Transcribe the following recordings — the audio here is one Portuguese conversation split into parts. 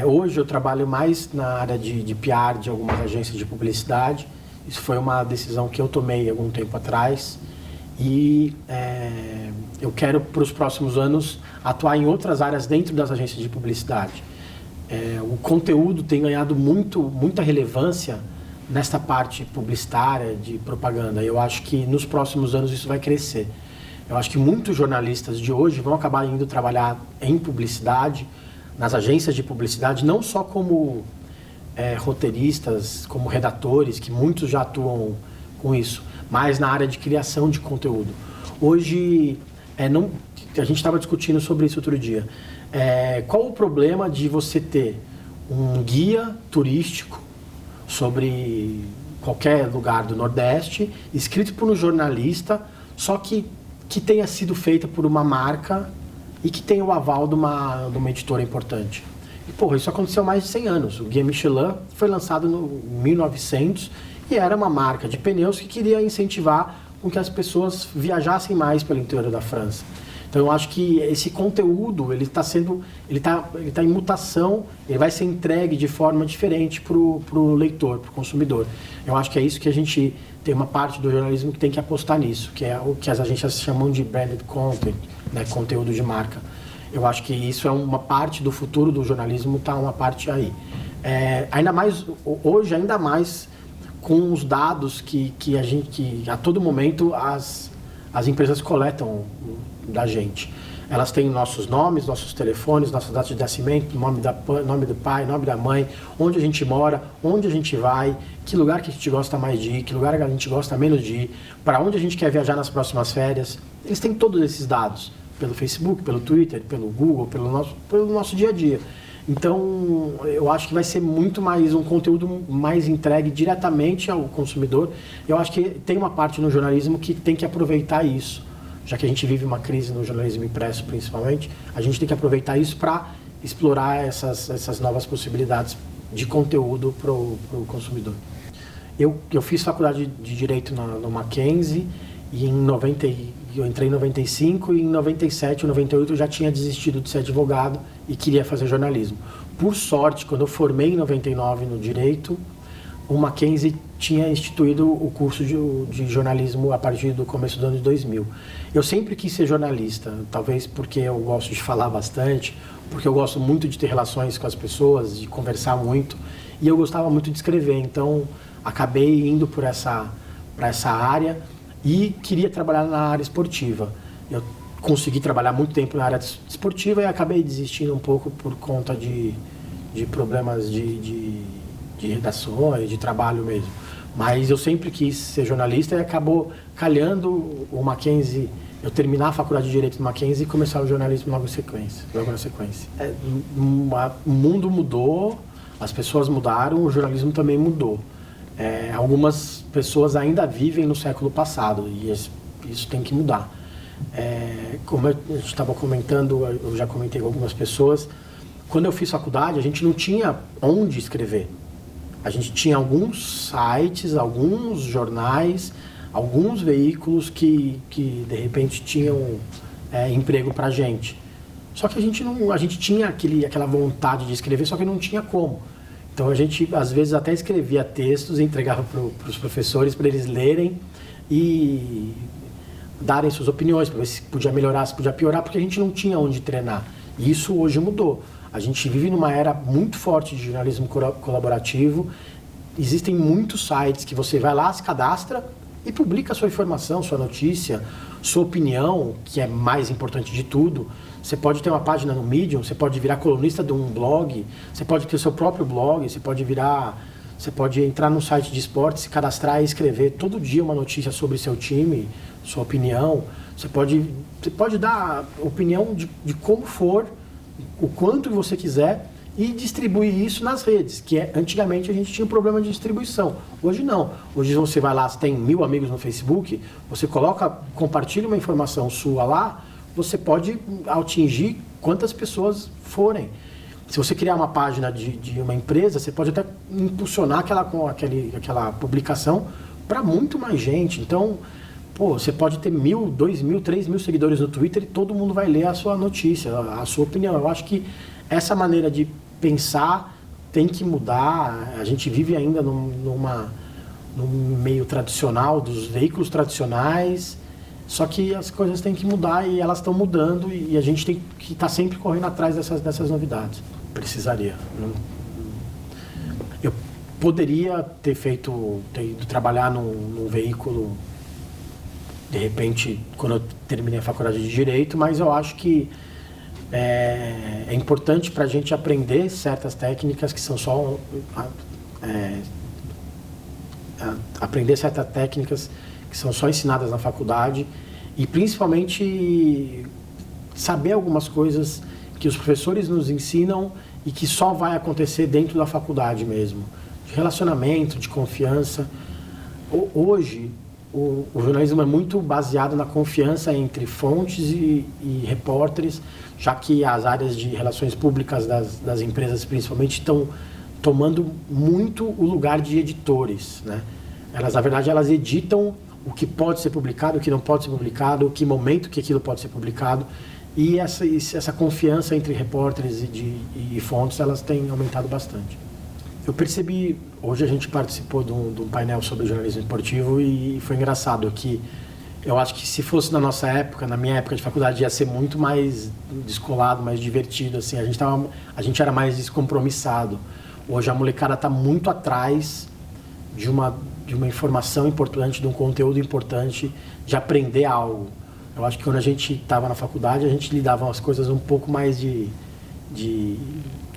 Hoje eu trabalho mais na área de PR de algumas agências de publicidade. Isso foi uma decisão que eu tomei algum tempo atrás. E eu quero, para os próximos anos, atuar em outras áreas dentro das agências de publicidade. O conteúdo tem ganhado muita relevância nesta parte publicitária, de propaganda. Eu acho que nos próximos anos isso vai crescer. Eu acho que muitos jornalistas de hoje vão acabar indo trabalhar em publicidade, nas agências de publicidade, não só como roteiristas, como redatores, que muitos já atuam com isso, mas na área de criação de conteúdo. Hoje, a gente estava discutindo sobre isso outro dia. Qual o problema de você ter um guia turístico sobre qualquer lugar do Nordeste, escrito por um jornalista, só que tenha sido feita por uma marca e que tenha o aval de uma editora importante? E, isso aconteceu há mais de 100 anos. O Guia Michelin foi lançado em 1900 e era uma marca de pneus que queria incentivar com que as pessoas viajassem mais pelo interior da França. Então eu acho que esse conteúdo ele tá em mutação, ele vai ser entregue de forma diferente para o leitor, para o consumidor. Eu acho que é isso que a gente tem uma parte do jornalismo que tem que apostar nisso, que é o que as agências chamam de branded content, né, conteúdo de marca. Eu acho que isso é uma parte do futuro do jornalismo, está uma parte aí. Ainda mais hoje, ainda mais com os dados que a todo momento as empresas coletam da gente. Elas têm nossos nomes, nossos telefones, nossas datas de nascimento, nome do pai, nome da mãe, onde a gente mora, onde a gente vai, que lugar que a gente gosta mais de ir, que lugar que a gente gosta menos de ir, para onde a gente quer viajar nas próximas férias. Eles têm todos esses dados, pelo Facebook, pelo Twitter, pelo Google, pelo nosso dia a dia. Então, eu acho que vai ser muito mais um conteúdo mais entregue diretamente ao consumidor. Eu acho que tem uma parte no jornalismo que tem que aproveitar isso. Já que a gente vive uma crise no jornalismo impresso, principalmente, a gente tem que aproveitar isso para explorar essas novas possibilidades de conteúdo para o consumidor. Eu fiz faculdade de Direito no Mackenzie e eu entrei em 95 e em 97 ou 98 eu já tinha desistido de ser advogado e queria fazer jornalismo. Por sorte, quando eu formei em 99 no Direito, o Mackenzie tinha instituído o curso de jornalismo a partir do começo do ano de 2000. Eu sempre quis ser jornalista, talvez porque eu gosto de falar bastante, porque eu gosto muito de ter relações com as pessoas, de conversar muito, e eu gostava muito de escrever, então acabei indo para essa área e queria trabalhar na área esportiva. Eu consegui trabalhar muito tempo na área esportiva e acabei desistindo um pouco por conta de problemas de redações, de trabalho mesmo. Mas eu sempre quis ser jornalista e acabou calhando o Mackenzie, eu terminar a faculdade de Direito do Mackenzie e começar o jornalismo logo na sequência. O mundo mudou, as pessoas mudaram, o jornalismo também mudou. Algumas pessoas ainda vivem no século passado e isso tem que mudar. Como a gente estava comentando, eu já comentei com algumas pessoas, quando eu fiz faculdade a gente não tinha onde escrever. A gente tinha alguns sites, alguns jornais, alguns veículos que de repente tinham emprego para a gente. Só que a gente tinha aquela vontade de escrever, só que não tinha como. Então a gente às vezes até escrevia textos e entregava para os professores para eles lerem e darem suas opiniões, para ver se podia melhorar, se podia piorar, porque a gente não tinha onde treinar. E isso hoje mudou. A gente vive numa era muito forte de jornalismo colaborativo. Existem muitos sites que você vai lá, se cadastra e publica sua informação, sua notícia, sua opinião, que é mais importante de tudo. Você pode ter uma página no Medium, você pode virar colunista de um blog, você pode ter seu próprio blog, você pode entrar num site de esporte, se cadastrar e escrever todo dia uma notícia sobre seu time, sua opinião. Você pode dar opinião de como for, o quanto você quiser e distribuir isso nas redes, que antigamente a gente tinha um problema de distribuição. Hoje não. Hoje você vai lá, você tem 1000 amigos no Facebook, você compartilha uma informação sua lá, você pode atingir quantas pessoas forem. Se você criar uma página de uma empresa, você pode até impulsionar aquela publicação para muito mais gente. Então, você pode ter 1000, 2000, 3000 seguidores no Twitter e todo mundo vai ler a sua notícia, a sua opinião. Eu acho que essa maneira de pensar, tem que mudar. A gente vive ainda num meio tradicional, dos veículos tradicionais, só que as coisas têm que mudar e elas estão mudando e a gente tem que estar sempre correndo atrás dessas novidades. Precisaria. Eu poderia ter ido trabalhar num veículo, de repente, quando eu terminei a faculdade de Direito, mas eu acho que é importante para a gente aprender certas técnicas que são só... aprender certas técnicas que são só ensinadas na faculdade e principalmente saber algumas coisas que os professores nos ensinam e que só vai acontecer dentro da faculdade mesmo. De relacionamento, de confiança. Hoje, o jornalismo é muito baseado na confiança entre fontes e repórteres, já que as áreas de relações públicas das empresas, principalmente, estão tomando muito o lugar de editores, né? Elas, na verdade, elas editam o que pode ser publicado, o que não pode ser publicado, o que momento que aquilo pode ser publicado. E essa confiança entre repórteres e fontes, elas têm aumentado bastante. Eu percebi, hoje a gente participou de um painel sobre jornalismo esportivo e foi engraçado que eu acho que se fosse na nossa época, na minha época de faculdade, ia ser muito mais descolado, mais divertido, assim, a gente era mais descompromissado. Hoje a molecada está muito atrás de uma informação importante, de um conteúdo importante, de aprender algo. Eu acho que quando a gente estava na faculdade, a gente lidava com as coisas um pouco mais de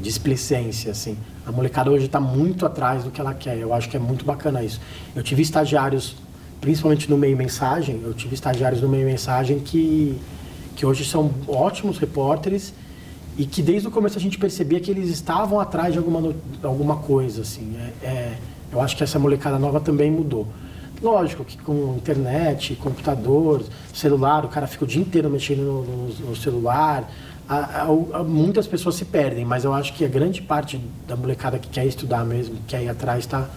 displicência, assim. A molecada hoje está muito atrás do que ela quer. Eu acho que é muito bacana isso. Eu tive estagiários, principalmente no meio mensagem, que hoje são ótimos repórteres e que desde o começo a gente percebia que eles estavam atrás de alguma coisa, assim. Eu acho que essa molecada nova também mudou. Lógico que com internet, computador, celular, o cara fica o dia inteiro mexendo no celular, muitas pessoas se perdem, mas eu acho que a grande parte da molecada que quer estudar mesmo, que quer ir atrás, tá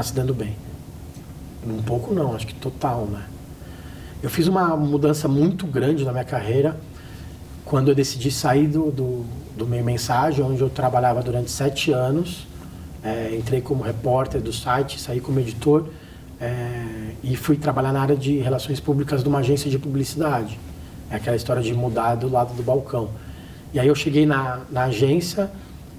se dando bem. Um pouco não, acho que total, né? Eu fiz uma mudança muito grande na minha carreira quando eu decidi sair do meio mensagem, onde eu trabalhava durante 7 anos. Entrei como repórter do site, saí como editor e fui trabalhar na área de relações públicas de uma agência de publicidade. É aquela história de mudar do lado do balcão. E aí eu cheguei na agência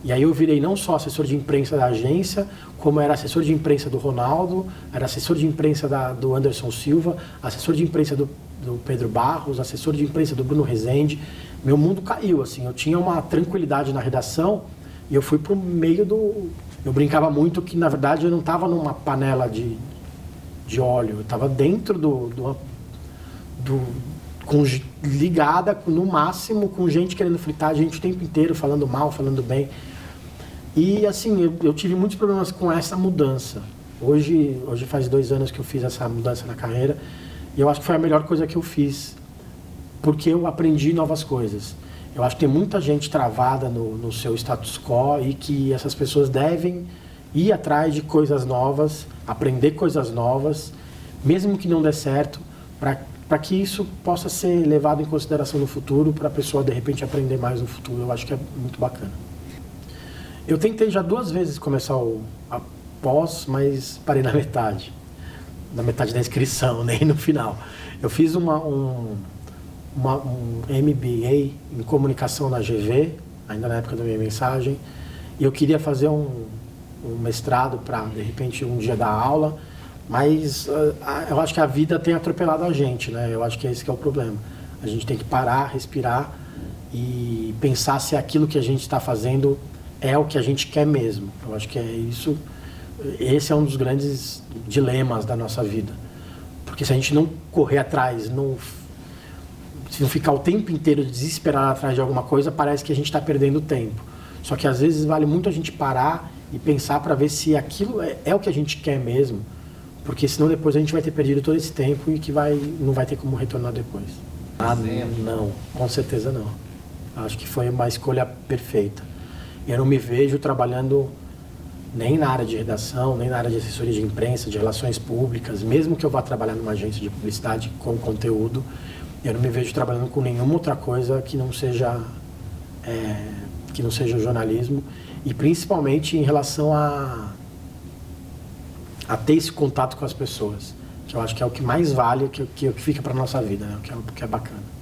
e aí eu virei não só assessor de imprensa da agência, como era assessor de imprensa do Ronaldo, era assessor de imprensa do Anderson Silva, assessor de imprensa do Pedro Barros, assessor de imprensa do Bruno Rezende. Meu mundo caiu, assim, eu tinha uma tranquilidade na redação e eu fui pro meio Eu brincava muito que, na verdade, eu não estava numa panela de óleo, eu estava dentro ligada, no máximo, com gente querendo fritar a gente o tempo inteiro, falando mal, falando bem. E, assim, eu tive muitos problemas com essa mudança. Hoje faz 2 anos que eu fiz essa mudança na carreira e eu acho que foi a melhor coisa que eu fiz, porque eu aprendi novas coisas. Eu acho que tem muita gente travada no seu status quo e que essas pessoas devem ir atrás de coisas novas, aprender coisas novas, mesmo que não dê certo, para que isso possa ser levado em consideração no futuro, para a pessoa, de repente, aprender mais no futuro. Eu acho que é muito bacana. Eu tentei já 2 vezes começar a pós, mas parei na metade da inscrição, nem no final. Eu fiz um MBA em comunicação na GV, ainda na época da minha mensagem, e eu queria fazer um mestrado para, de repente, um dia dar aula, mas eu acho que a vida tem atropelado a gente, né? Eu acho que esse que é o problema. A gente tem que parar, respirar e pensar se aquilo que a gente está fazendo é o que a gente quer mesmo. Eu acho que é isso. Esse é um dos grandes dilemas da nossa vida. Porque se a gente não correr atrás, se não ficar o tempo inteiro desesperado atrás de alguma coisa, parece que a gente está perdendo tempo. Só que às vezes vale muito a gente parar e pensar para ver se aquilo é o que a gente quer mesmo, porque senão depois a gente vai ter perdido todo esse tempo e que não vai ter como retornar depois. Não, com certeza não. Acho que foi uma escolha perfeita. Eu não me vejo trabalhando nem na área de redação, nem na área de assessoria de imprensa, de relações públicas, mesmo que eu vá trabalhar numa agência de publicidade com conteúdo, eu não me vejo trabalhando com nenhuma outra coisa que não seja que não seja o jornalismo, e principalmente em relação a ter esse contato com as pessoas, que eu acho que é o que mais vale, que fica para nossa vida, né? Que é bacana.